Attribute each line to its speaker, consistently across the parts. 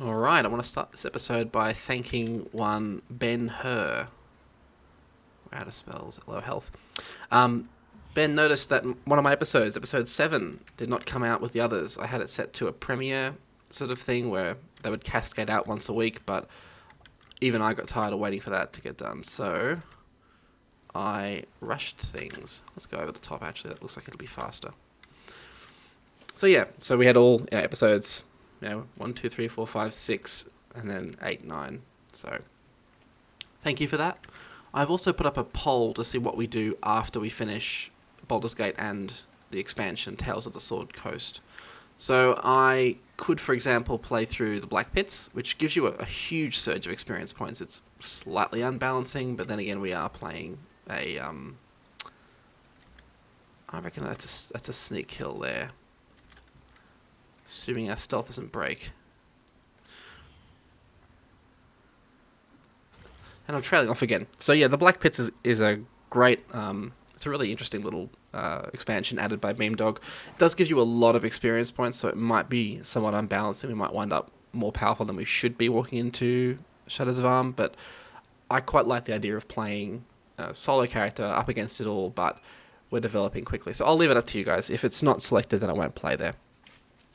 Speaker 1: Alright, I want to start this episode by thanking one Ben Hur. We're out of spells at low health. Ben noticed that one of my episodes, episode 7, did not come out with the others. I had it set to a premiere sort of thing where they would cascade out once a week, but even I got tired of waiting for that to get done, so I rushed things. Let's go over the top, actually. That looks like it'll be faster. So yeah, so we had all episodes, 1, 2, 3, 4, 5, 6, and then 8, 9. So thank you for that. I've also put up a poll to see what we do after we finish Baldur's Gate and the expansion, Tales of the Sword Coast. So I could, for example, play through the Black Pits, which gives you a huge surge of experience points. It's slightly unbalancing, but then again, we are playing a... I reckon that's a sneak kill there. Assuming our stealth doesn't break. And I'm trailing off again. So yeah, the Black Pits is a great... it's a really interesting little expansion added by Beamdog. It does give you a lot of experience points, so it might be somewhat unbalanced, and we might wind up more powerful than we should be walking into Shadows of Arm, but I quite like the idea of playing a solo character up against it all, but we're developing quickly. So I'll leave it up to you guys. If it's not selected, then I won't play there.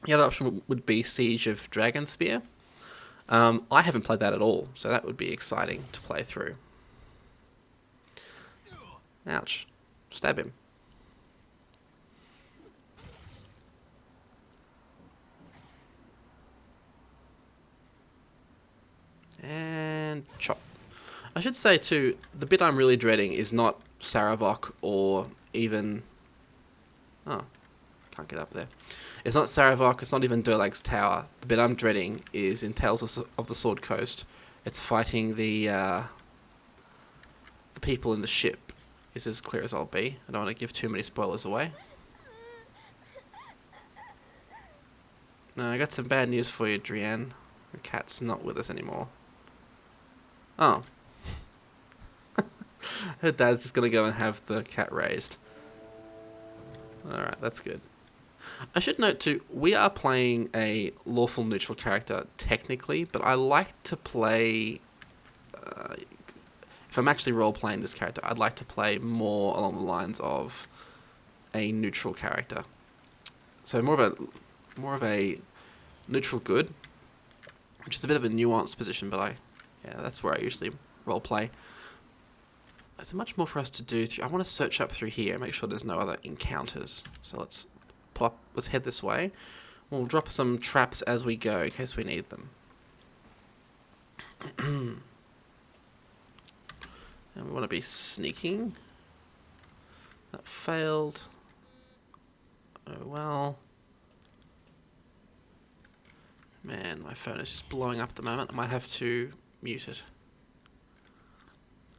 Speaker 1: The other option would be Siege of Dragonspear. I haven't played that at all, so that would be exciting to play through. Ouch. Stab him. And chop. I should say too, the bit I'm really dreading is not Saravok or even... Oh, can't get up there. It's not Saravok, it's not even Durlag's Tower. The bit I'm dreading is in Tales of the Sword Coast. It's fighting the people in the ship. Is as clear as I'll be. I don't want to give too many spoilers away. No, I got some bad news for you, Drianne. The cat's not with us anymore. Oh. Her dad's just going to go and have the cat raised. Alright, that's good. I should note too, we are playing a lawful neutral character technically, but I like to play... if I'm actually role-playing this character, I'd like to play more along the lines of a neutral character. So more of a neutral good, which is a bit of a nuanced position, but that's where I usually role-play. There's much more for us to do. I want to search up through here and make sure there's no other encounters. So let's head this way. We'll drop some traps as we go in case we need them. And we want to be sneaking. That failed. Oh well. Man, my phone is just blowing up at the moment. I might have to mute it.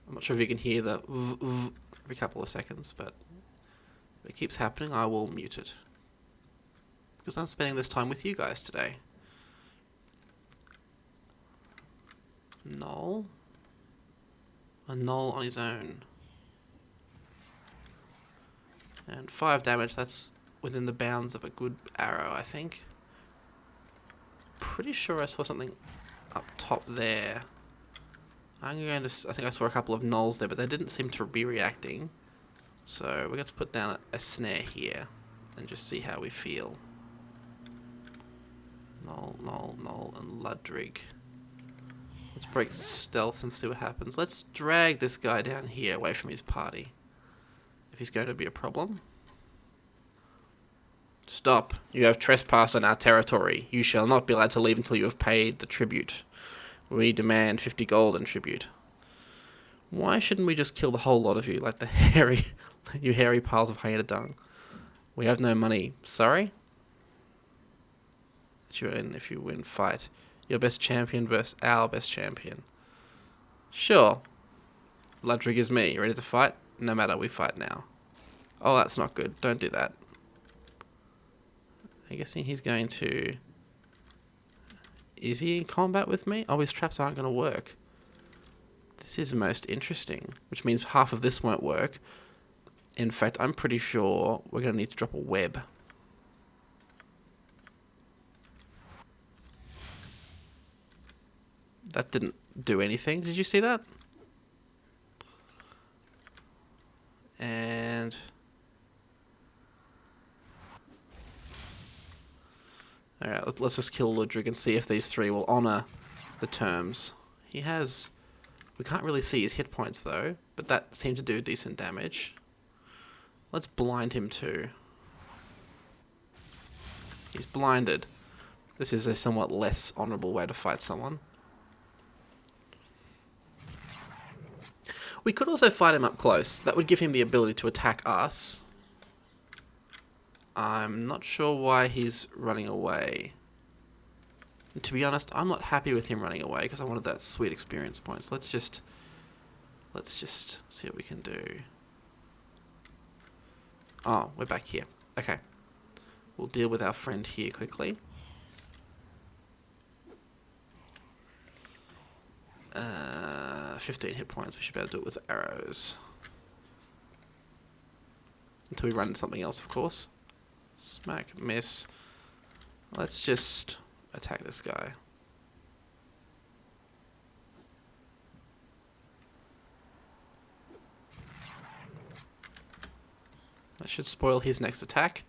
Speaker 1: I'm not sure if you can hear the every couple of seconds, but if it keeps happening, I will mute it. Because I'm spending this time with you guys today. Null. A Null on his own. And 5 damage, that's within the bounds of a good arrow, I think. Pretty sure I saw something up top there. I think I saw a couple of Nulls there, but they didn't seem to be reacting. So we're going to put down a snare here and just see how we feel. Null, and Ludrig. Let's break stealth and see what happens. Let's drag this guy down here away from his party. If he's going to be a problem. Stop. You have trespassed on our territory. You shall not be allowed to leave until you have paid the tribute. We demand 50 gold in tribute. Why shouldn't we just kill the whole lot of you, like you hairy piles of hyena dung? We have no money. Sorry? If you win, fight. Your best champion versus our best champion. Sure. Ludrig is me. You ready to fight? No matter, we fight now. Oh, that's not good. Don't do that. I'm guessing he's going to... Is he in combat with me? Oh, his traps aren't going to work. This is most interesting, which means half of this won't work. In fact, I'm pretty sure we're going to need to drop a web. That didn't do anything. Did you see that? And... Alright, let's just kill Ludwig and see if these three will honour the terms. He has... We can't really see his hit points though, but that seemed to do decent damage. Let's blind him too. He's blinded. This is a somewhat less honourable way to fight someone. We could also fight him up close. That would give him the ability to attack us. I'm not sure why he's running away. And to be honest, I'm not happy with him running away because I wanted that sweet experience points. Let's just see what we can do. Oh, we're back here. Okay. We'll deal with our friend here quickly. 15 hit points. We should be able to do it with arrows. Until we run into something else, of course. Smack, miss. Let's just attack this guy. That should spoil his next attack.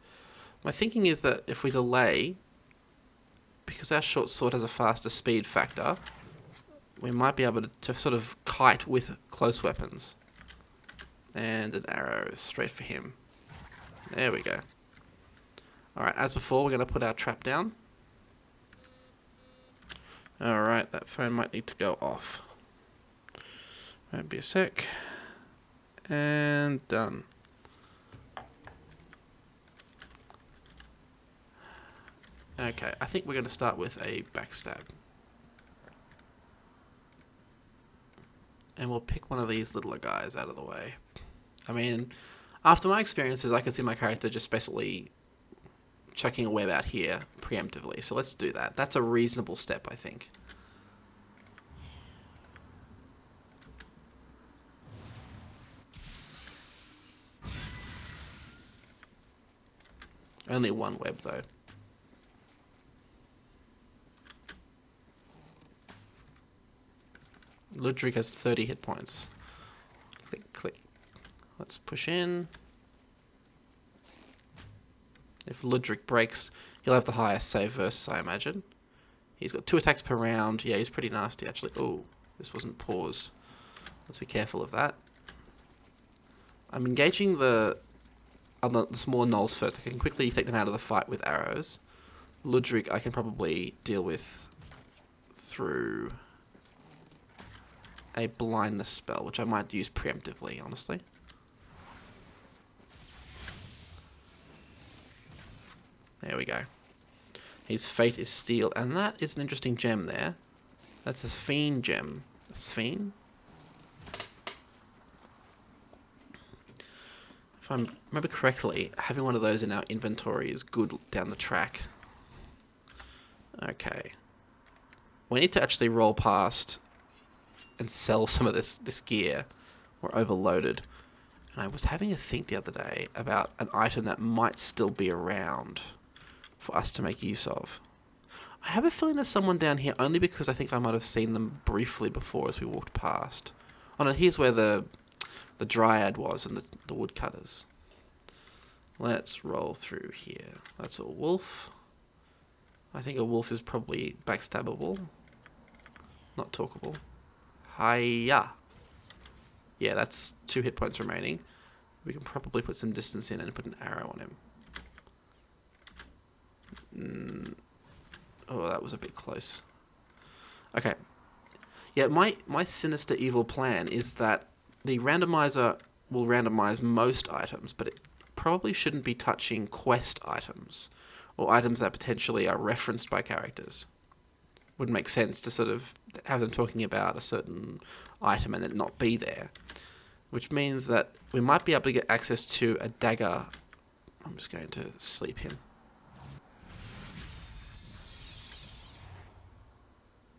Speaker 1: My thinking is that if we delay, because our short sword has a faster speed factor, we might be able to sort of kite with close weapons. And an arrow straight for him. There we go. Alright, as before, we're going to put our trap down. Alright, that phone might need to go off. Won't be a sec. And done. Okay, I think we're going to start with a backstab. And we'll pick one of these littler guys out of the way. I mean, after my experiences, I can see my character just basically chucking a web out here preemptively. So let's do that. That's a reasonable step, I think. Only one web, though. Ludwig has 30 hit points. Click, click. Let's push in. If Ludwig breaks, he'll have the highest save versus, I imagine. He's got 2 attacks per round. Yeah, he's pretty nasty, actually. Oh, this wasn't paused. Let's be careful of that. I'm engaging the smaller gnolls first. I can quickly take them out of the fight with arrows. Ludwig I can probably deal with through a blindness spell, which I might use preemptively, honestly. There we go. His fate is steel, and that is an interesting gem there. That's a Sphene gem. A Sphene? If I remember correctly, having one of those in our inventory is good down the track. Okay. We need to actually roll past and sell some of this gear. We're overloaded. And I was having a think the other day about an item that might still be around for us to make use of. I have a feeling there's someone down here only because I think I might have seen them briefly before as we walked past. Oh no, here's where the dryad was and the woodcutters. Let's roll through here. That's a wolf. I think a wolf is probably backstabbable. Not talkable. Hiya. Yeah, that's 2 hit points remaining. We can probably put some distance in and put an arrow on him. Oh, that was a bit close. Okay. Yeah, my sinister evil plan is that the randomizer will randomize most items, but it probably shouldn't be touching quest items or items that potentially are referenced by characters. Wouldn't make sense to sort of have them talking about a certain item and it not be there. Which means that we might be able to get access to a dagger. I'm just going to sleep him.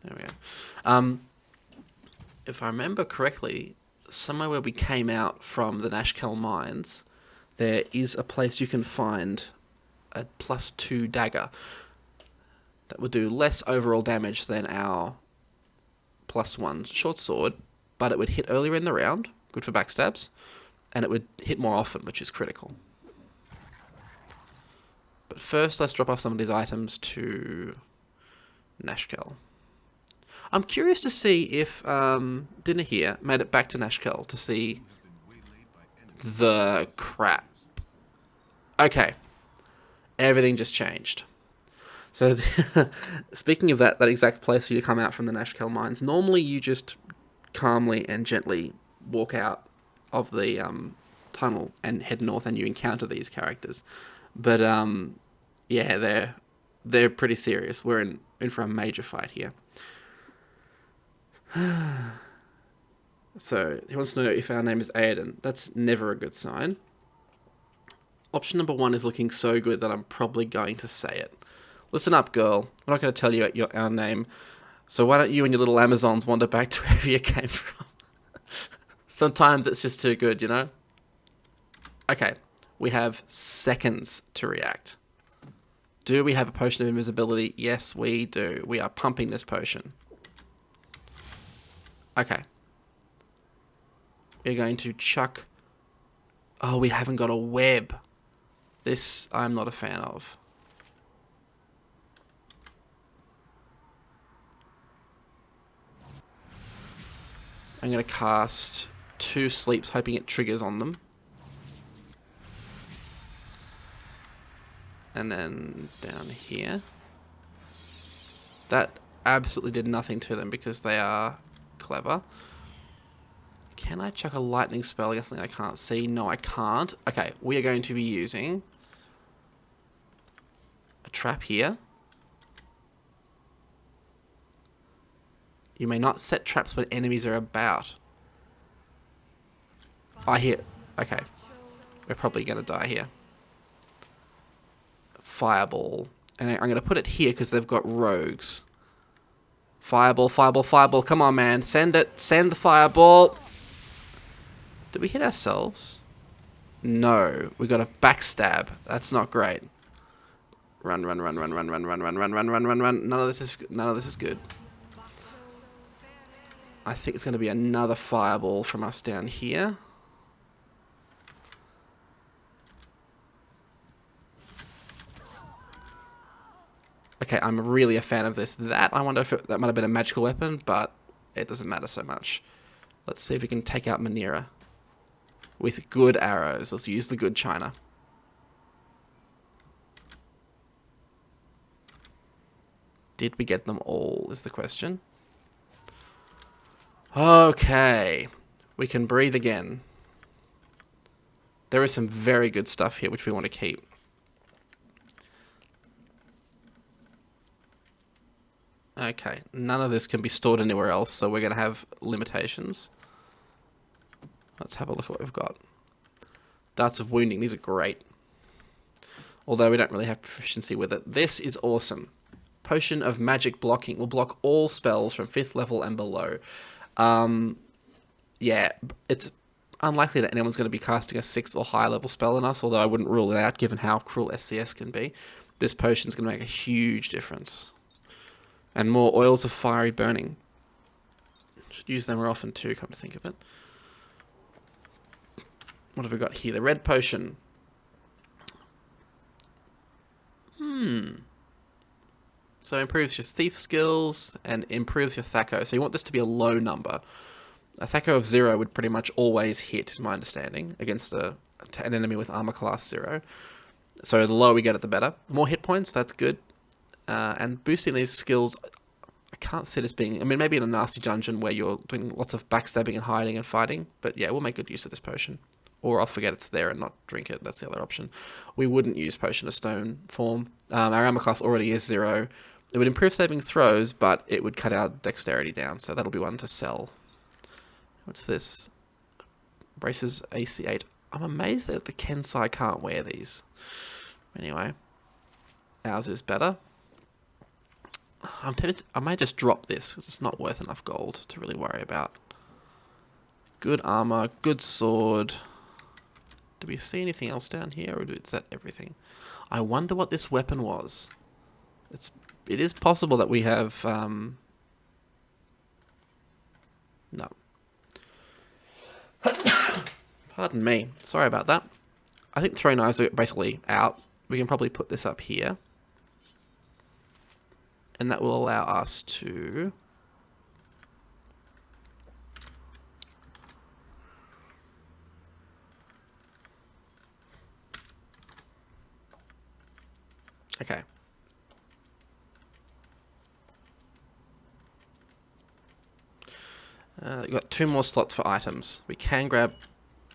Speaker 1: There we go. If I remember correctly, somewhere where we came out from the Nashkel mines, there is a place you can find a +2 dagger that would do less overall damage than our +1 short sword, but it would hit earlier in the round, good for backstabs, and it would hit more often, which is critical. But first, let's drop off some of these items to Nashkel. I'm curious to see if Dinner here made it back to Nashkel to see the crap. Okay. Everything just changed. So, speaking of that exact place where you come out from the Nashkel mines, normally you just calmly and gently walk out of the tunnel and head north and you encounter these characters. But, yeah, they're pretty serious. We're in for a major fight here. So, he wants to know if our name is Aodhan. That's never a good sign. Option number 1 is looking so good that I'm probably going to say it. Listen up, girl. I'm not going to tell you our name. So why don't you and your little Amazons wander back to wherever you came from? Sometimes it's just too good, you know? Okay. We have seconds to react. Do we have a potion of invisibility? Yes, we do. We are pumping this potion. Okay. We're going to chuck... Oh, we haven't got a web. This I'm not a fan of. I'm going to cast 2 sleeps, hoping it triggers on them. And then down here. That absolutely did nothing to them because they are clever. Can I chuck a lightning spell against something I can't see? No, I can't. Okay, we are going to be using a trap here. You may not set traps when enemies are about. I hear... Okay. We're probably going to die here. Fireball. And I'm going to put it here because they've got rogues. Fireball, fireball, fireball. Come on, man. Send it. Send the fireball. Did we hit ourselves? No. We got a backstab. That's not great. Run, run, run, run, run, run, run, run, run, run, run, run, run. None of this is good. I think it's going to be another fireball from us down here. Okay, I'm really a fan of this. That, I wonder if that might have been a magical weapon, but it doesn't matter so much. Let's see if we can take out Manira with good arrows. Let's use the good China. Did we get them all, is the question. Okay. We can breathe again. There is some very good stuff here which we want to keep. Okay, none of this can be stored anywhere else, so we're going to have limitations. Let's have a look at what we've got. Darts of Wounding, these are great. Although we don't really have proficiency with it. This is awesome. Potion of Magic Blocking will block all spells from 5th level and below. Yeah, it's unlikely that anyone's going to be casting a 6th or higher level spell on us, although I wouldn't rule it out given how cruel SCS can be. This potion's going to make a huge difference. And more oils of fiery burning. Should use them more often too, come to think of it. What have we got here? The red potion. So improves your thief skills and improves your Thaco. So you want this to be a low number. A Thaco of 0 would pretty much always hit, is my understanding, against an enemy with armor class 0. So the lower we get it, the better. More hit points, that's good. And boosting these skills, I can't see this being... I mean, maybe in a nasty dungeon where you're doing lots of backstabbing and hiding and fighting. But yeah, we'll make good use of this potion. Or I'll forget it's there and not drink it. That's the other option. We wouldn't use Potion of Stone form. Our armor class already is 0. It would improve saving throws, but it would cut our dexterity down. So that'll be one to sell. What's this? Braces AC 8. I'm amazed that the Kensai can't wear these. Anyway. Ours is better. I'm tempted, I may just drop this, because it's not worth enough gold to really worry about. Good armor, good sword. Do we see anything else down here, or is that everything? I wonder what this weapon was. It is possible that we have No. Pardon me. Sorry about that. I think throwing knives are basically out. We can probably put this up here. And that will allow us to... Okay. We've got 2 more slots for items. We can grab...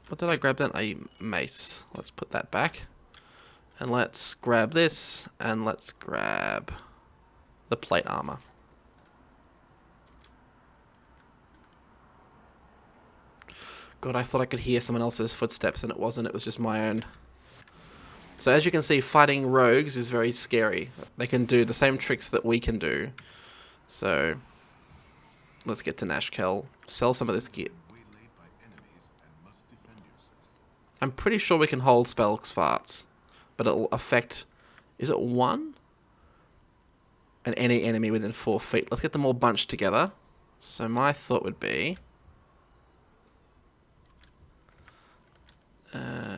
Speaker 1: What did I grab then? A mace. Let's put that back. And let's grab this. And let's grab the plate armor. God, I thought I could hear someone else's footsteps and it wasn't. It was just my own. So as you can see, fighting rogues is very scary. They can do the same tricks that we can do. So... Let's get to Nashkel. Sell some of this gear. I'm pretty sure we can hold spell farts, but it'll affect... Is it 1? And any enemy within 4 feet. Let's get them all bunched together. So my thought would be...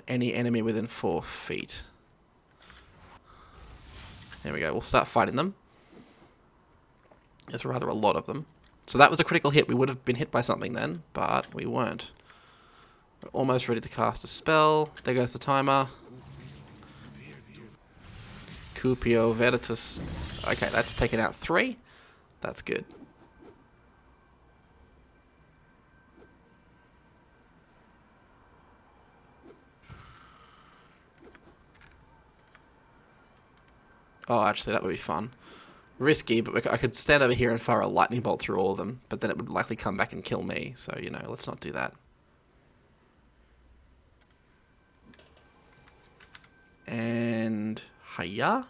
Speaker 1: any enemy within 4 feet. There we go. We'll start fighting them. There's rather a lot of them. So that was a critical hit. We would have been hit by something then, but we weren't. We're almost ready to cast a spell. There goes the timer. Cupio Veritas. Okay, that's taken out 3. That's good. Oh, actually, that would be fun. Risky, but I could stand over here and fire a lightning bolt through all of them, but then it would likely come back and kill me, so, you know, let's not do that. And... Hiya?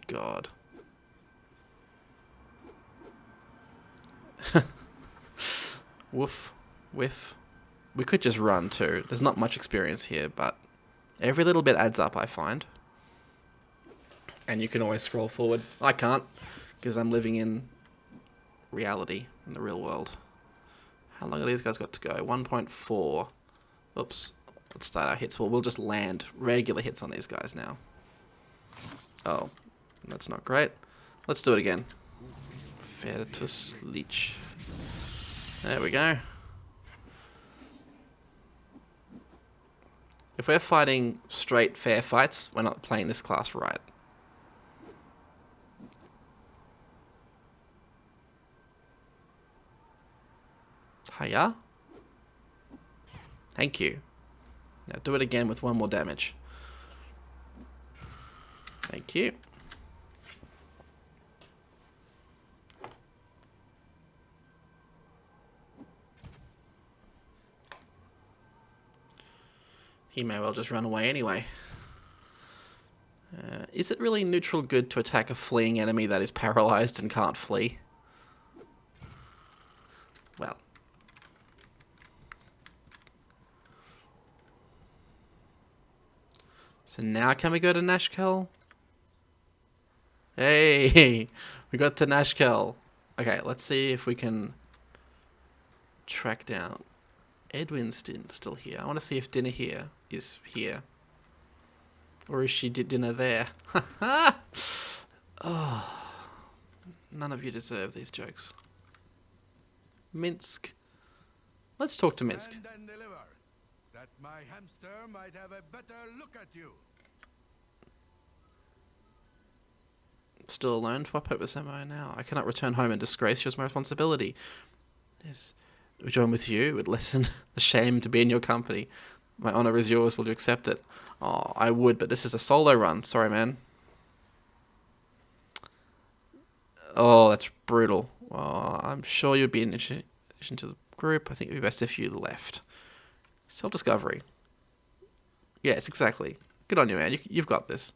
Speaker 1: God. Woof. Whiff. We could just run too. There's not much experience here, but every little bit adds up, I find. And you can always scroll forward. I can't, because I'm living in reality, in the real world. How long have these guys got to go? 1.4. Oops. Let's start our hits. Well, we'll just land regular hits on these guys now. Oh, that's not great. Let's do it again. Veritas Leech. There we go. If we're fighting straight, fair fights, we're not playing this class right. Hiya. Thank you. Now do it again with 1 more damage. Thank you. He may well just run away anyway. Is it really neutral good to attack a fleeing enemy that is paralyzed and can't flee? Well. So now can we go to Nashkel? Hey! We got to Nashkel. Okay, let's see if we can track down. Edwin's still here. I want to see if dinner here is here. Or is she did dinner there? Oh, none of you deserve these jokes. Minsk. Let's talk to Minsk.
Speaker 2: That my hamster might have a better look at you.
Speaker 1: Still alone? For what purpose am I now? I cannot return home in disgrace. She was my responsibility. Yes. We join with you. It would lessen the shame to be in your company. My honor is yours. Will you accept it? Oh, I would, but this is a solo run. Sorry, man. Oh, that's brutal. Oh, I'm sure you'd be in addition to the group. I think it would be best if you left. Self-discovery. Yes, exactly. Good on you, man. You've got this.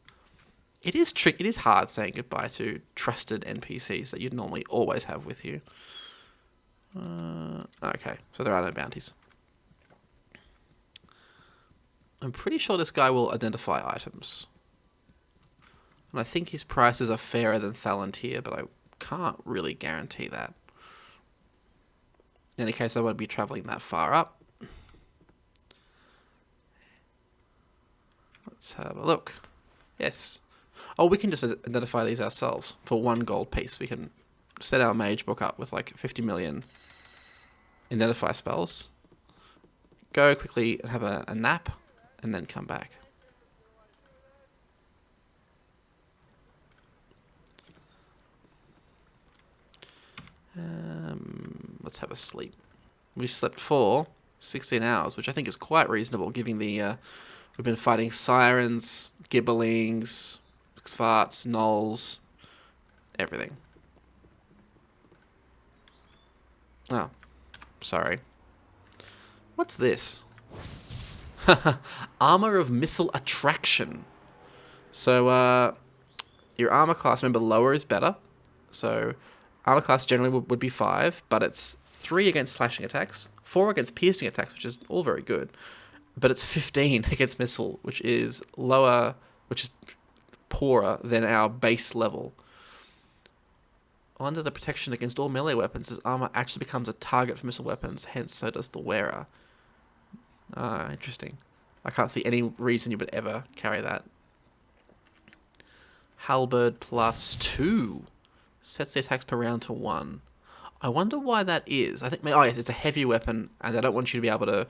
Speaker 1: It is tricky. It is hard saying goodbye to trusted NPCs that you'd normally always have with you. Okay, so there are no bounties. I'm pretty sure this guy will identify items. And I think his prices are fairer than Thalantir, but I can't really guarantee that. In any case, I won't be travelling that far up. Let's have a look. Yes. Oh, we can just identify these ourselves for 1 gold piece. We can set our mage book up with like 50 million identify spells. Go quickly and have a nap, and then come back. Let's have a sleep. We slept for 16 hours, which I think is quite reasonable, given the we've been fighting sirens, gibberlings, farts, gnolls, everything. Oh, sorry. What's this? Armor of Missile Attraction. So, your armor class, remember, lower is better. So, armor class generally would be 5, but it's 3 against slashing attacks, 4 against piercing attacks, which is all very good. But it's 15 against missile, which is lower, which is poorer than our base level. Under the protection against all melee weapons, his armor actually becomes a target for missile weapons, hence so does the wearer. Ah, interesting. I can't see any reason you would ever carry that. Halberd +2. Sets the attacks per round to 1. I wonder why that is. I think, oh yes, it's a heavy weapon, and they don't want you to be able to...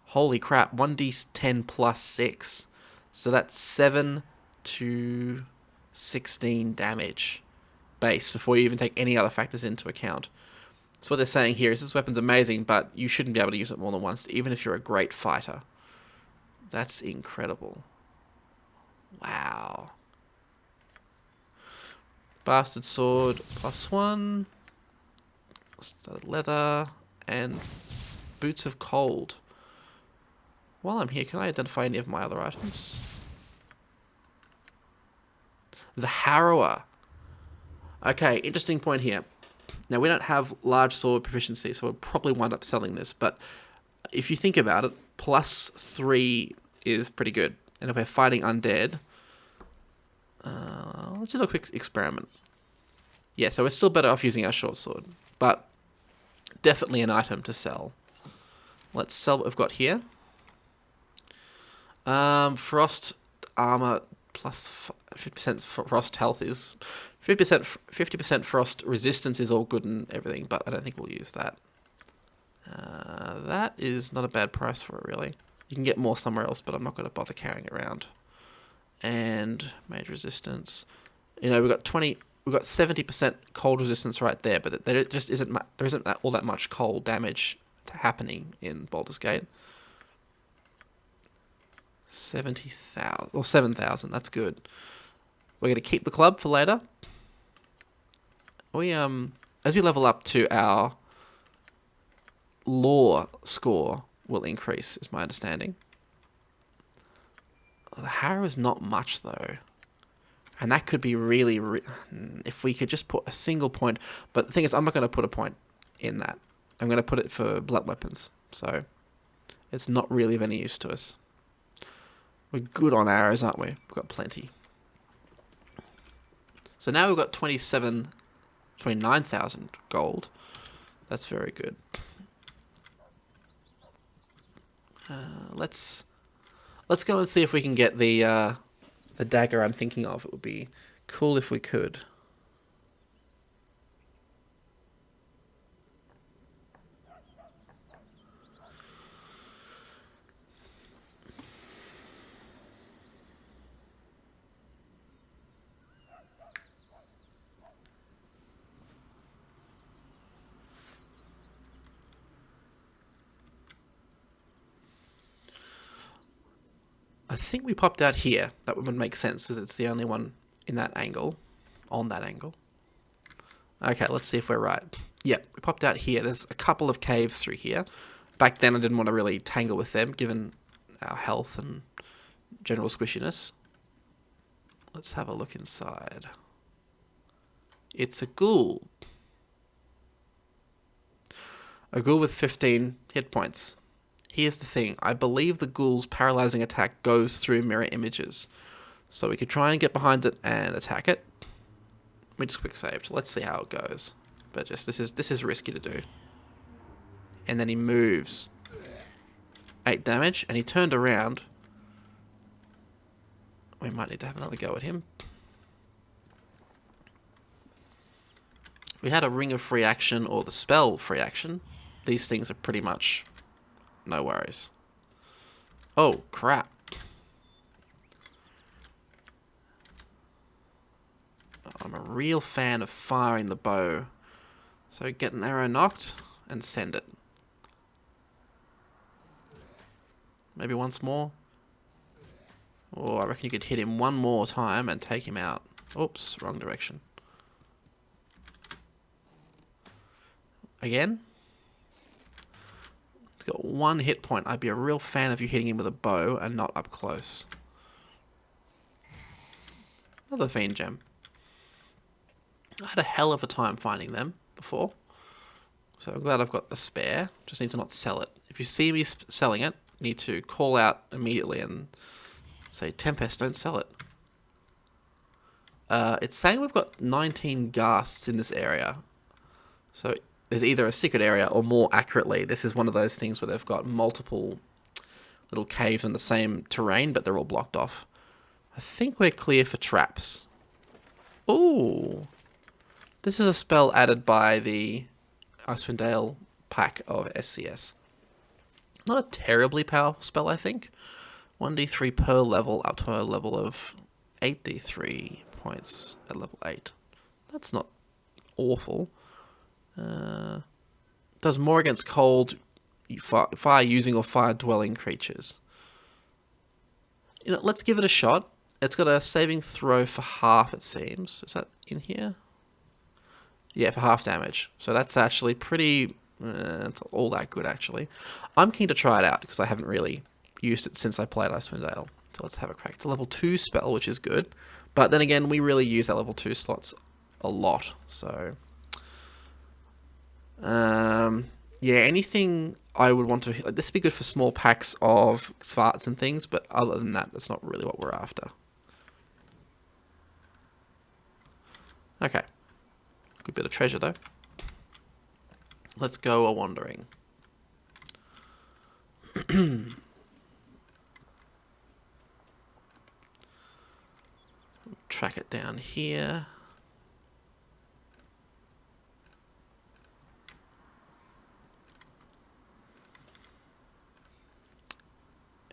Speaker 1: Holy crap, 1d10 +6. So that's 7 to 16 damage base before you even take any other factors into account. So what they're saying here is this weapon's amazing, but you shouldn't be able to use it more than once, even if you're a great fighter. That's incredible. Wow. Bastard sword +1. Studded leather. And boots of cold. While I'm here, can I identify any of my other items? The Harrower. Okay, interesting point here. Now, we don't have large sword proficiency, so we'll probably wind up selling this. But if you think about it, +3 is pretty good. And if we're fighting undead... let's do a quick experiment. Yeah, so we're still better off using our short sword. But definitely an item to sell. Let's sell what we've got here. Frost armor plus 50% frost health is 50% frost resistance is all good and everything, but I don't think we'll use that. That is not a bad price for it, really. You can get more somewhere else, but I'm not going to bother carrying it around. And mage resistance. You know, we've got 70% cold resistance right there, but there just isn't all that much cold damage happening in Baldur's Gate. 70,000 or 7,000. That's good. We're going to keep the club for later. We as we level up to our lore score will increase, is my understanding. The harrow is not much though, and that could be really if we could just put a single point. But the thing is, I'm not going to put a point in that. I'm going to put it for blunt weapons, so it's not really of any use to us. We're good on arrows, aren't we? We've got plenty. So now we've got 29,000 gold. That's very good. Let's go and see if we can get the dagger I'm thinking of. It would be cool if we could. I think we popped out here. That would make sense, as it's the only one in that angle. On that angle. Okay, let's see if we're right. Yep, we popped out here. There's a couple of caves through here. Back then I didn't want to really tangle with them, given our health and general squishiness. Let's have a look inside. It's a ghoul. A ghoul with 15 hit points. Here's the thing. I believe the ghoul's paralyzing attack goes through mirror images. So we could try and get behind it and attack it. We just quick saved. Let's see how it goes. But just this is risky to do. And then he moves. 8 damage, and he turned around. We might need to have another go at him. We had a ring of free action or the spell free action. These things are pretty much no worries. Oh, crap. I'm a real fan of firing the bow. So get an arrow knocked and send it. Maybe once more. Oh, I reckon you could hit him one more time and take him out. Oops, wrong direction. Again. He's got 1 hit point. I'd be a real fan of you hitting him with a bow and not up close. Another Fiend Gem. I had a hell of a time finding them before. So I'm glad I've got the spare. Just need to not sell it. If you see me selling it, you need to call out immediately and say, Tempest, don't sell it. It's saying we've got 19 ghasts in this area. So there's either a secret area or, more accurately, this is one of those things where they've got multiple little caves in the same terrain, but they're all blocked off. I think we're clear for traps. Ooh. This is a spell added by the Icewind Dale pack of SCS. Not a terribly powerful spell, I think. 1d3 per level up to a level of 8d3 points at level 8. That's not awful. Does more against cold, fire using or fire dwelling creatures. You know, let's give it a shot. It's got a saving throw for half, it seems. Is that in here? Yeah, for half damage. So that's actually pretty... it's all that good, actually. I'm keen to try it out, because I haven't really used it since I played Icewind Dale. So let's have a crack. It's a level 2 spell, which is good. But then again, we really use that level 2 slots a lot. So... yeah, anything I would want to... Like, this would be good for small packs of Svarts and things, but other than that, that's not really what we're after. Okay. Good bit of treasure, though. Let's go a-wandering. Track it down here.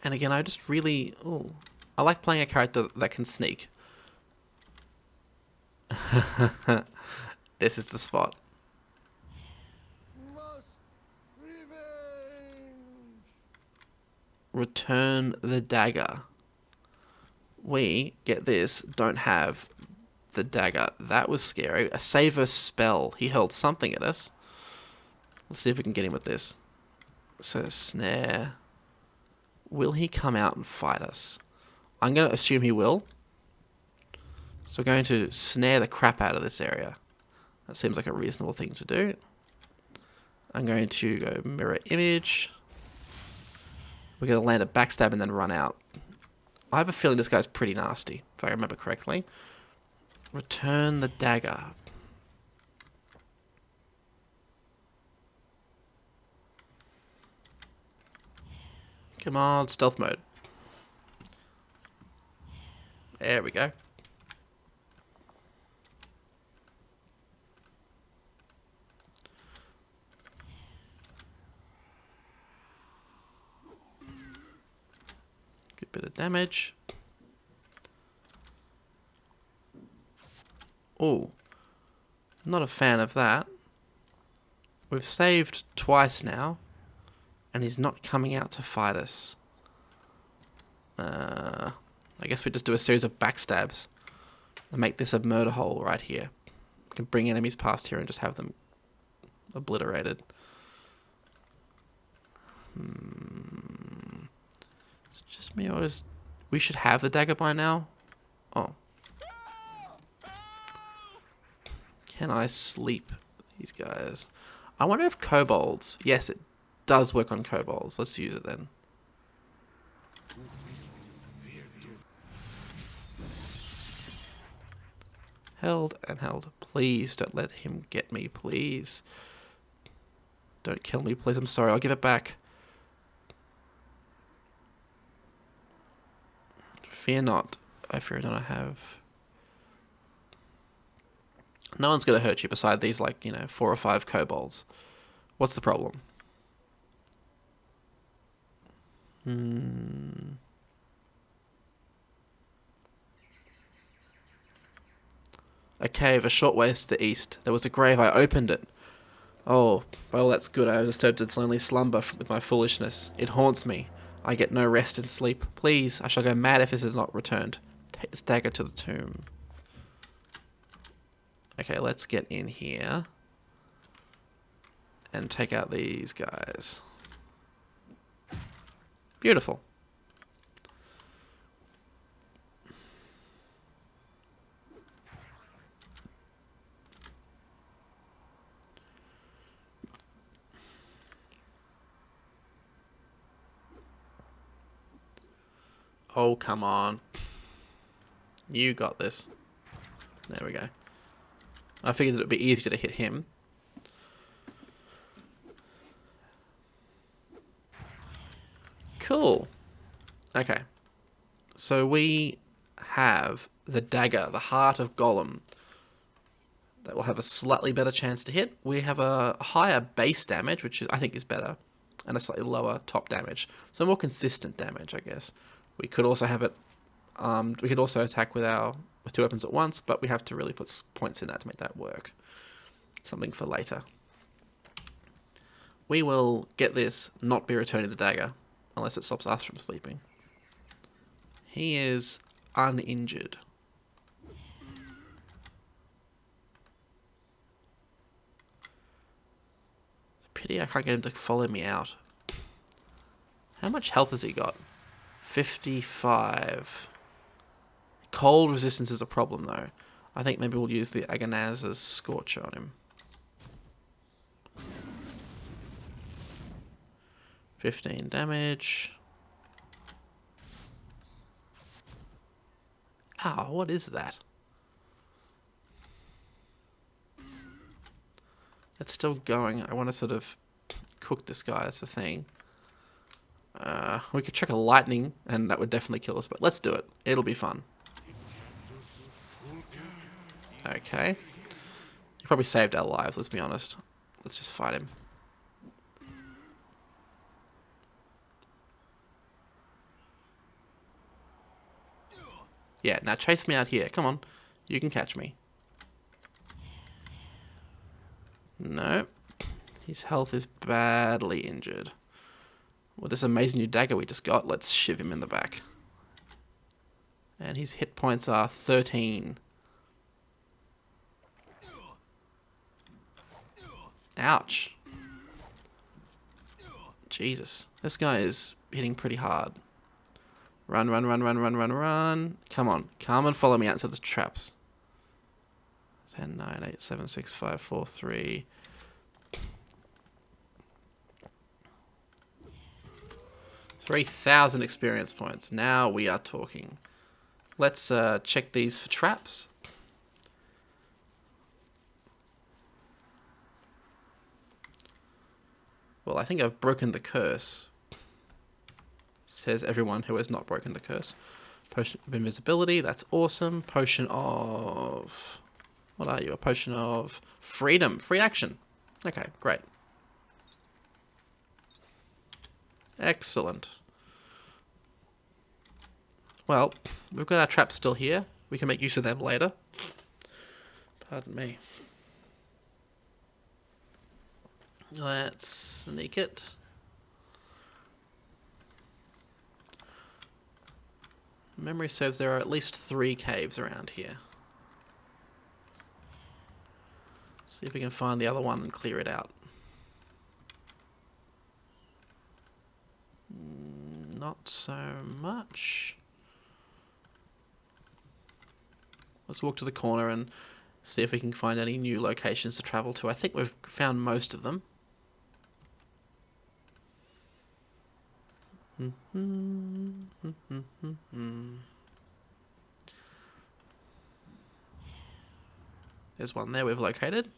Speaker 1: And again, I just really... Ooh, I like playing a character that can sneak. This is the spot. Return the dagger. We, get this, don't have the dagger. That was scary. A saver spell. He hurled something at us. Let's see if we can get him with this. So, snare. Will he come out and fight us? I'm going to assume he will. So we're going to snare the crap out of this area. That seems like a reasonable thing to do. I'm going to go mirror image. We're going to land a backstab and then run out. I have a feeling this guy's pretty nasty, if I remember correctly. Return the dagger. Come on, stealth mode. There we go. Good bit of damage. Oh, not a fan of that. We've saved twice now, and he's not coming out to fight us. I guess we just do a series of backstabs and make this a murder hole right here. We can bring enemies past here and just have them obliterated. It's just me, or is... We should have the dagger by now? Oh. Can I sleep these guys? I wonder if kobolds... Yes, it does work on kobolds. Let's use it then. Held and held. Please don't let him get me, please. Don't kill me, please. I'm sorry, I'll give it back. Fear not. I fear not I have. No one's going to hurt you beside these, 4 or 5 kobolds. What's the problem? A cave a short ways to the east. There was a grave. I opened it. Oh, well, that's good. I have disturbed its lonely slumber with my foolishness. It haunts me. I get no rest and sleep. Please, I shall go mad if this is not returned. Take this dagger to the tomb. Okay, let's get in here and take out these guys. Beautiful. Oh, come on. You got this. There we go. I figured that it would be easier to hit him. Cool. Okay. So we have the dagger, the heart of Golem. That will have a slightly better chance to hit. We have a higher base damage, which I think is better, and a slightly lower top damage. So more consistent damage, I guess. We could also have it. We could also attack with 2 weapons at once, but we have to really put points in that to make that work. Something for later. We will get this, not be returning the dagger, unless it stops us from sleeping. He is uninjured. Pity I can't get him to follow me out. How much health has he got? 55. Cold resistance is a problem, though. I think maybe we'll use the Agonaz's Scorcher on him. 15 damage. Ow, what is that? It's still going. I want to sort of cook this guy, that's the thing. We could check a lightning, and that would definitely kill us, but let's do it. It'll be fun. Okay. He probably saved our lives, let's be honest. Let's just fight him. Yeah, now chase me out here. Come on. You can catch me. No. His health is badly injured. Well, this amazing new dagger we just got, let's shiv him in the back. And his hit points are 13. Ouch. Jesus. This guy is hitting pretty hard. Run, run, run, run, run, run, run. Come on. Come and follow me out into the traps. 10, 9, 8, 7, 6, 5, 4, 3. 3,000 experience points. Now we are talking. Let's check these for traps. Well, I think I've broken the curse. Says everyone who has not broken the curse. Potion of invisibility, that's awesome. Potion of... What are you? A potion of freedom. Free action. Okay, great. Excellent. Well, we've got our traps still here. We can make use of them later. Pardon me. Let's sneak it. Memory serves there are at least 3 caves around here. See if we can find the other one and clear it out. Not so much. Let's walk to the corner and see if we can find any new locations to travel to. I think we've found most of them. There's one there we've located.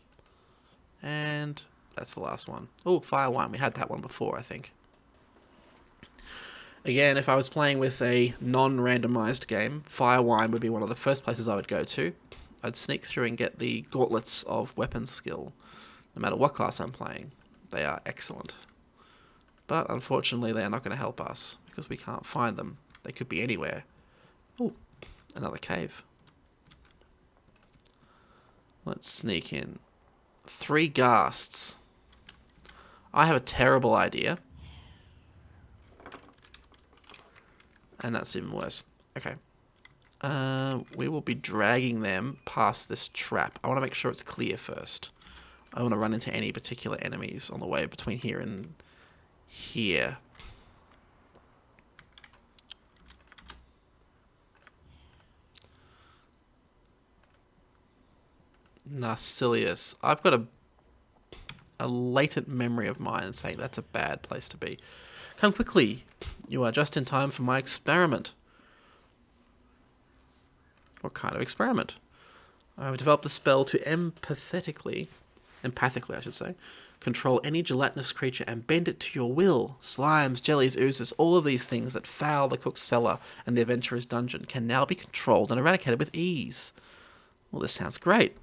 Speaker 1: And that's the last one. Oh, fire wine. We had that one before, I think. Again, if I was playing with a non-randomized game, fire wine would be one of the first places I would go to. I'd sneak through and get the gauntlets of weapons skill, no matter what class I'm playing. They are excellent. But unfortunately, they are not going to help us, because we can't find them. They could be anywhere. Oh, another cave. Let's sneak in. 3 ghasts. I have a terrible idea. And that's even worse. Okay. We will be dragging them past this trap. I want to make sure it's clear first. I want to run into any particular enemies on the way between here and here. Nastiest. I've got a latent memory of mine saying that's a bad place to be. Come quickly. You are just in time for my experiment. What kind of experiment? I've developed a spell to empathically I should say, control any gelatinous creature and bend it to your will. Slimes, jellies, oozes, all of these things that foul the cook's cellar and the adventurer's dungeon can now be controlled and eradicated with ease. Well, this sounds great.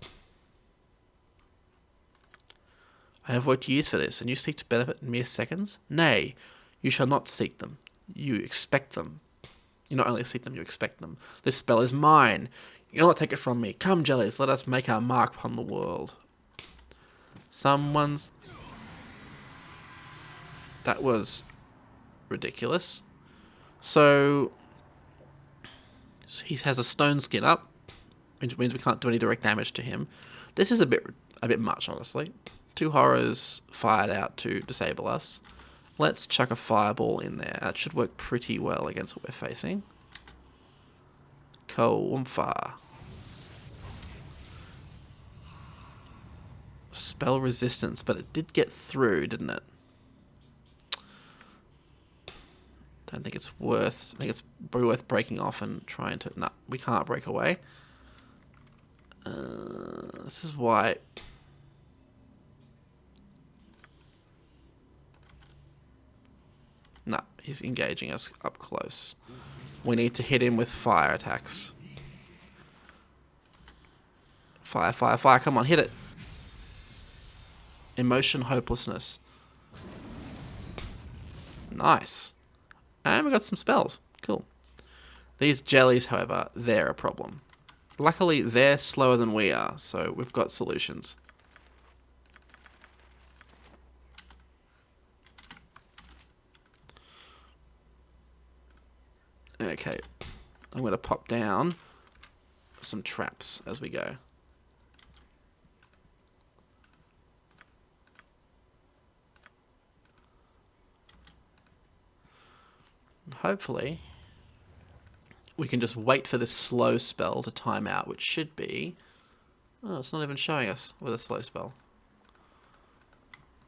Speaker 1: I have worked years for this, and you seek to benefit in mere seconds? Nay, you shall not seek them. You expect them. You not only seek them, you expect them. This spell is mine. You'll not take it from me. Come, jellies, let us make our mark upon the world. That was ridiculous. So he has a stone skin up, which means we can't do any direct damage to him. This is a bit much, honestly. 2 horrors fired out to disable us. Let's chuck a fireball in there. That should work pretty well against what we're facing. Koomfa. Spell resistance, but it did get through, didn't it? Don't think it's worth... I think it's probably worth breaking off and trying to... No, we can't break away. This is why... No, he's engaging us up close. We need to hit him with fire attacks. Fire, fire, fire. Come on, hit it. Emotion, hopelessness. Nice. And we got some spells. Cool. These jellies, however, they're a problem. Luckily, they're slower than we are, so we've got solutions. Okay, I'm going to pop down some traps as we go. And hopefully, we can just wait for this slow spell to time out, which should be... Oh, it's not even showing us with a slow spell.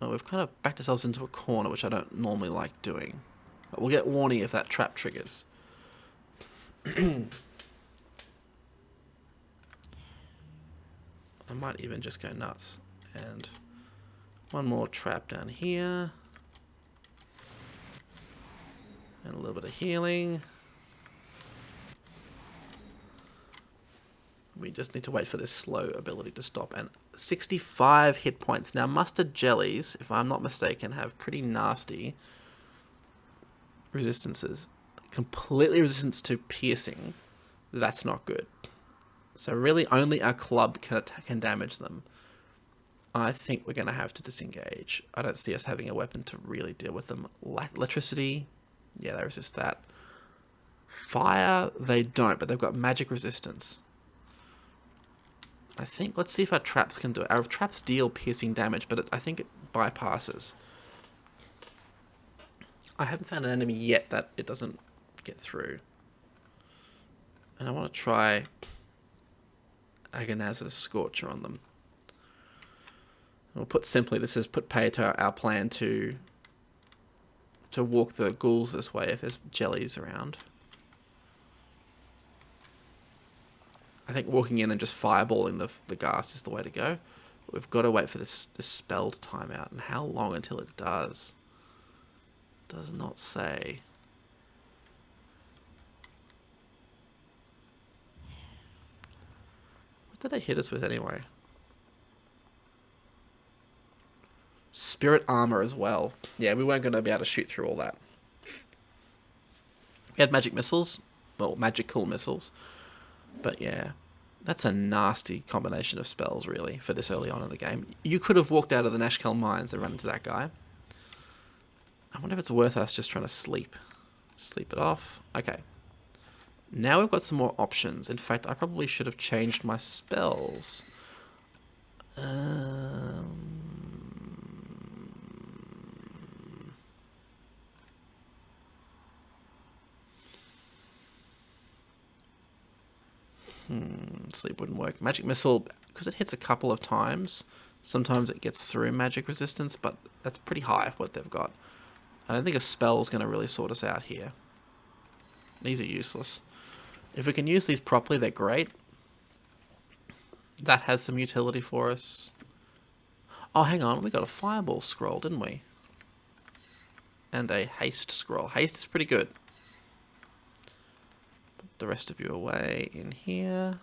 Speaker 1: Oh, we've kind of backed ourselves into a corner, which I don't normally like doing. But we'll get warning if that trap triggers. I might even just go nuts. And one more trap down here. And a little bit of healing. We just need to wait for this slow ability to stop. And 65 hit points. Now, mustard jellies, if I'm not mistaken, have pretty nasty resistances. Completely resistant to piercing. That's not good. So really only our club can damage them. I think we're going to have to disengage. I don't see us having a weapon to really deal with them. Electricity, yeah, they resist that. Fire, they don't, but they've got magic resistance. I think, let's see if our traps can do it. Our traps deal piercing damage, but I think it bypasses. I haven't found an enemy yet that it doesn't get through. And I want to try Agonaz's Scorcher on them. We'll put simply, this is put pay to our plan to walk the ghouls this way if there's jellies around. I think walking in and just fireballing the ghast is the way to go. But we've got to wait for this spell to time out. And how long until it does? Does not say. What did they hit us with anyway? Spirit armor as well. Yeah, we weren't going to be able to shoot through all that. We had magic missiles. Well, magical missiles. But yeah, that's a nasty combination of spells, really, for this early on in the game. You could have walked out of the Nashkel mines and run into that guy. I wonder if it's worth us just trying to sleep. Sleep it off. Okay. Now we've got some more options. In fact, I probably should have changed my spells. Sleep wouldn't work. Magic missile, because it hits a couple of times, sometimes it gets through magic resistance, but that's pretty high for what they've got. I don't think a spell's going to really sort us out here. These are useless. If we can use these properly, they're great. That has some utility for us. Oh, hang on. We got a fireball scroll, didn't we? And a haste scroll. Haste is pretty good. Put the rest of you away in here.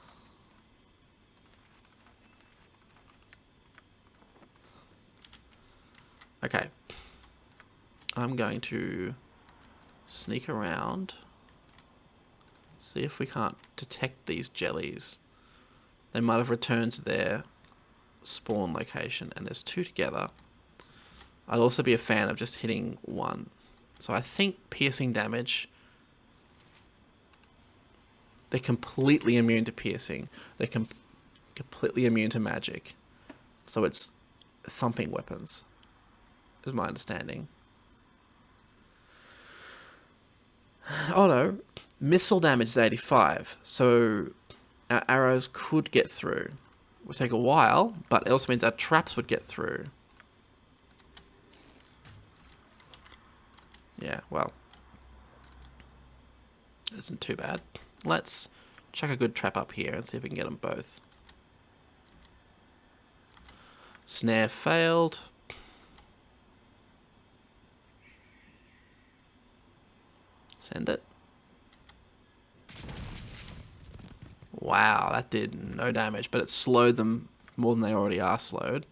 Speaker 1: Okay. I'm going to sneak around. See if we can't detect these jellies. They might have returned to their spawn location, and there's two together. I'd also be a fan of just hitting one. So I think piercing damage... They're completely immune to piercing. They're completely immune to magic. So it's thumping weapons, is my understanding. Oh no, missile damage is 85, so our arrows could get through. It would take a while, but it also means our traps would get through. Yeah, well, it isn't too bad. Let's chuck a good trap up here and see if we can get them both. Snare failed. Send it. Wow, that did no damage, but it slowed them more than they already are slowed.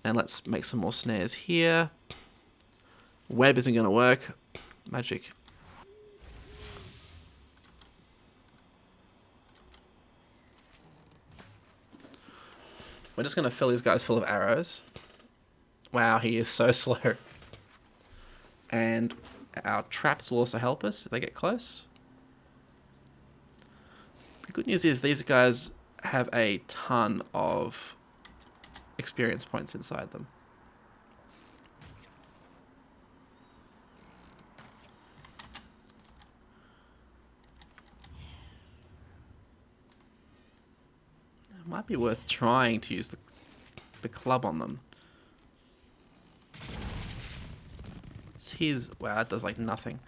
Speaker 1: And let's make some more snares here. Web isn't going to work. Magic. We're just going to fill these guys full of arrows. Wow, he is so slow. And our traps will also help us if they get close. The good news is these guys have a ton of experience points inside them. It might be worth trying to use the club on them. What's his... Wow, that does like nothing.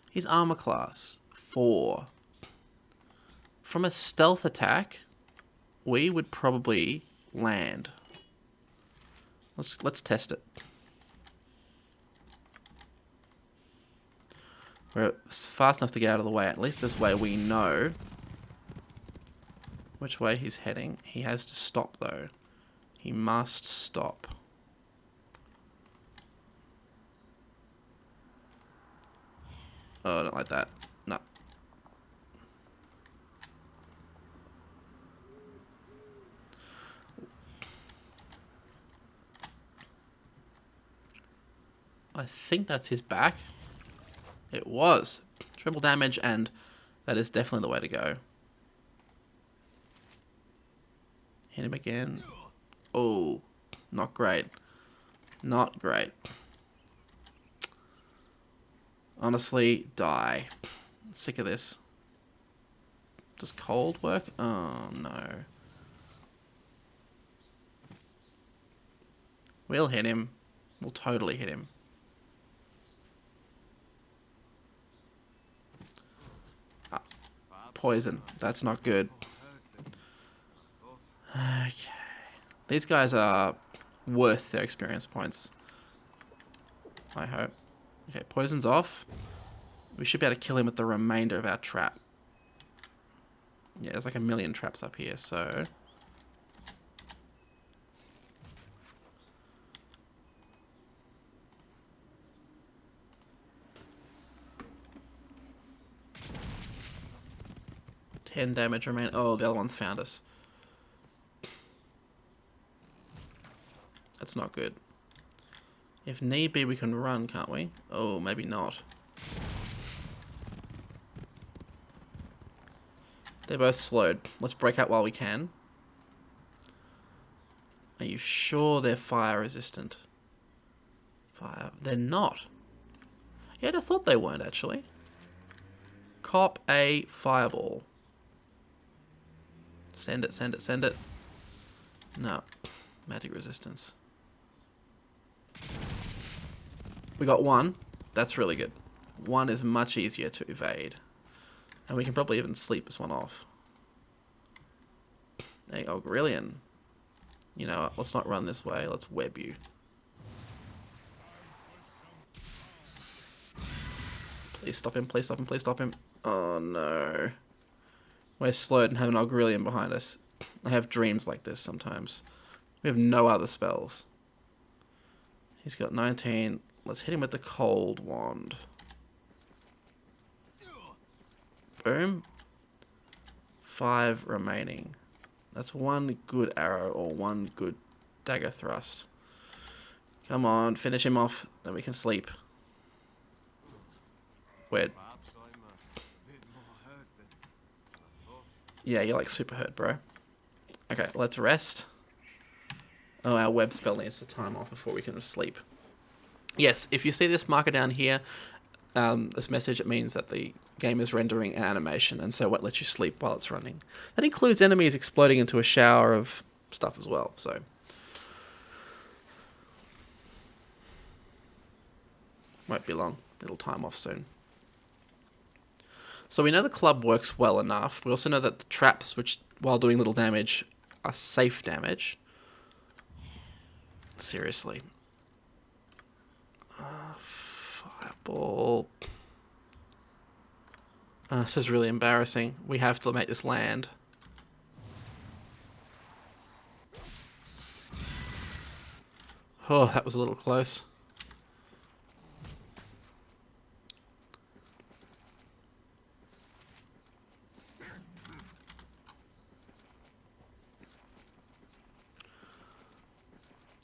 Speaker 1: His armor class, 4. From a stealth attack, we would probably land. Let's test it. We're fast enough to get out of the way. At least this way we know which way he's heading. He has to stop though. He must stop. Oh, I don't like that. No. I think that's his back. It was. Triple damage, and that is definitely the way to go. Hit him again. Oh, not great. Not great. Honestly, die. Sick of this. Does cold work? Oh, no. We'll hit him. We'll totally hit him. Poison. That's not good. Okay. These guys are worth their experience points. I hope. Okay, poison's off. We should be able to kill him with the remainder of our trap. Yeah, there's like 1,000,000 traps up here, so... $10 damage remain. Oh, the other one's found us. That's not good. If need be, we can run, can't we? Oh, maybe not. They're both slowed. Let's break out while we can. Are you sure they're fire resistant? Fire. They're not. Yeah, I thought they weren't, actually. Cop a fireball. Send it, send it, send it. No. Magic resistance. We got one. That's really good. One is much easier to evade. And we can probably even sleep this one off. Hey, Augrillion. You know what? Let's not run this way. Let's web you. Please stop him. Please stop him. Please stop him. Oh, no. We're slowed and have an Augrillion behind us. I have dreams like this sometimes. We have no other spells. He's got 19. Let's hit him with the cold wand. Boom. 5 remaining. That's 1 good arrow or 1 good dagger thrust. Come on, finish him off, then we can sleep. We're... Yeah, you're like super hurt, bro. Okay, let's rest. Oh, our web spell needs to time off before we can sleep. Yes, if you see this marker down here, this message, it means that the game is rendering an animation, and so what lets you sleep while it's running. That includes enemies exploding into a shower of stuff as well, so... Won't be long. It'll time off soon. So we know the club works well enough. We also know that the traps, which, while doing little damage, are safe damage. Seriously. Fireball. This is really embarrassing. We have to make this land. Oh, that was a little close.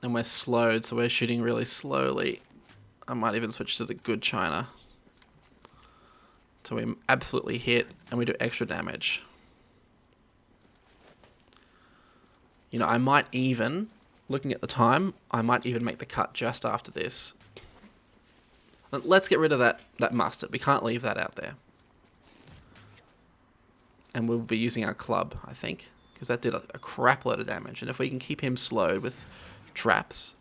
Speaker 1: And we're slowed, so we're shooting really slowly. I might even switch to the good China. So we absolutely hit, and we do extra damage. You know, I might even, looking at the time, I might even make the cut just after this. Let's get rid of that mustard. We can't leave that out there. And we'll be using our club, I think, because that did a crap load of damage. And if we can keep him slowed with traps,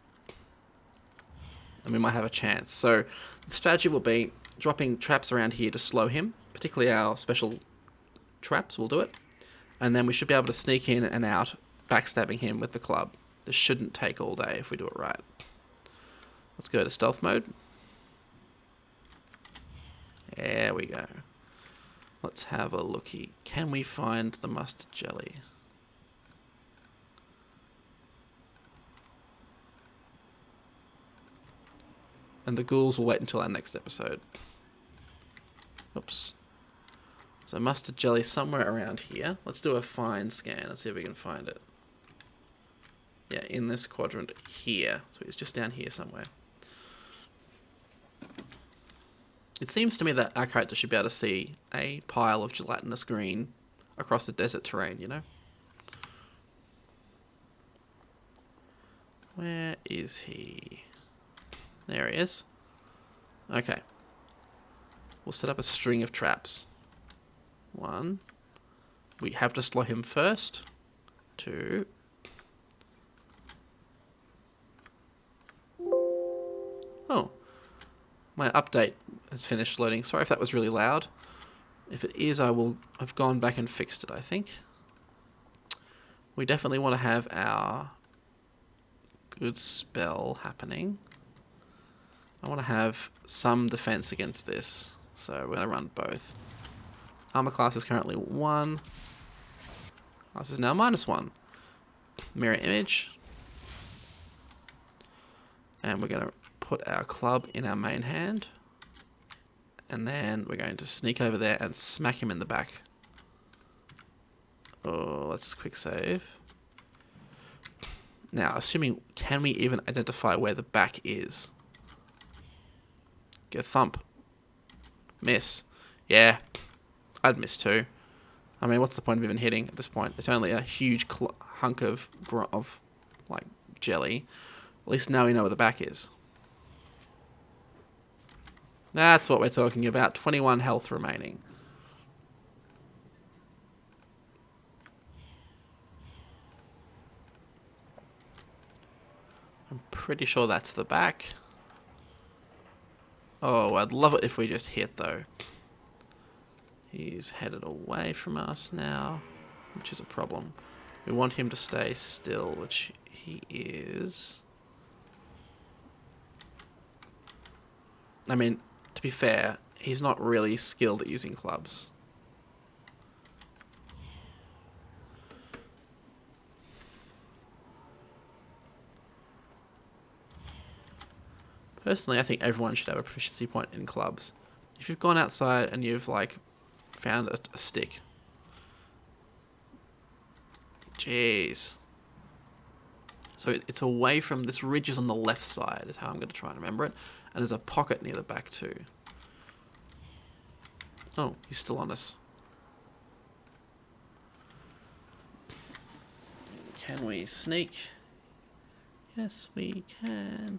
Speaker 1: and we might have a chance. So the strategy will be dropping traps around here to slow him, particularly our special traps will do it, and then we should be able to sneak in and out, backstabbing him with the club. This shouldn't take all day if we do it right. Let's go to stealth mode. There we go. Let's have a looky. Can we find the mustard jelly? And the ghouls will wait until our next episode. Oops. So mustard jelly somewhere around here. Let's do a fine scan. Let's see if we can find it. Yeah, in this quadrant here. So it's just down here somewhere. It seems to me that our character should be able to see a pile of gelatinous green across the desert terrain, you know? Where is he? There he is. Okay. We'll set up a string of traps. 1. We have to slow him first. 2. Oh. My update has finished loading. Sorry if that was really loud. If it is, I will have gone back and fixed it, I think. We definitely want to have our good spell happening. I want to have some defense against this, so we're going to run both. Armor class is currently 1. Class is now -1. Mirror image. And we're going to put our club in our main hand. And then we're going to sneak over there and smack him in the back. Oh, let's quick save. Now, assuming, can we even identify where the back is? Get a thump. Miss. Yeah, I'd miss too. I mean, what's the point of even hitting at this point? It's only a huge hunk of like jelly. At least now we know where the back is. That's what we're talking about. 21 health remaining. I'm pretty sure that's the back. Oh, I'd love it if we just hit, though. He's headed away from us now, which is a problem. We want him to stay still, which he is. I mean, to be fair, he's not really skilled at using clubs. Personally, I think everyone should have a proficiency point in clubs. If you've gone outside and you've, like, found a stick. Jeez. So it's away from... This ridge is on the left side, is how I'm going to try and remember it. And there's a pocket near the back, too. Oh, he's still on us. Can we sneak? Yes, we can.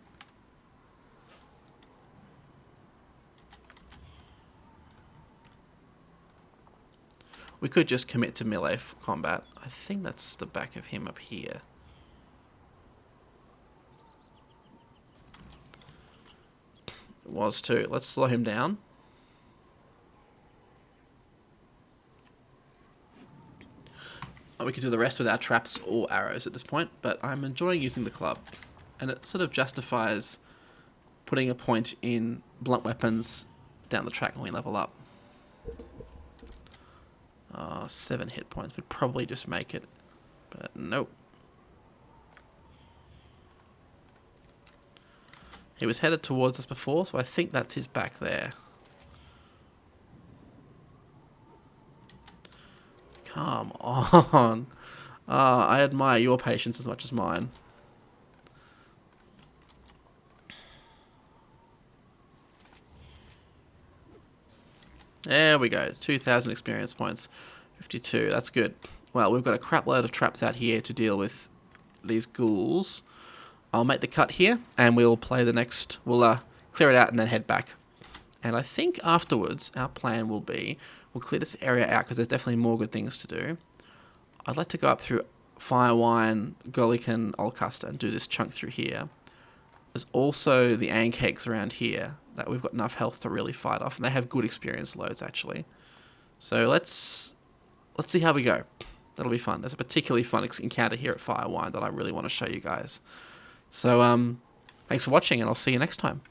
Speaker 1: We could just commit to melee combat. I think that's the back of him up here. It was too. Let's slow him down. We could do the rest without traps or arrows at this point, but I'm enjoying using the club. And it sort of justifies putting a point in blunt weapons down the track when we level up. 7 hit points would probably just make it, but nope. He was headed towards us before, so I think that's his back there. Come on. I admire your patience as much as mine. There we go. 2,000 experience points. 52. That's good. Well, we've got a crap load of traps out here to deal with these ghouls. I'll make the cut here, and we'll play the next... We'll clear it out and then head back. And I think afterwards, our plan will be... We'll clear this area out, because there's definitely more good things to do. I'd like to go up through Firewine, Golican, Olcuster, and do this chunk through here. There's also the Ankegs around here that we've got enough health to really fight off, and they have good experience loads, actually. So let's see how we go. That'll be fun. There's a particularly fun encounter here at Firewine that I really want to show you guys. So, thanks for watching, and I'll see you next time.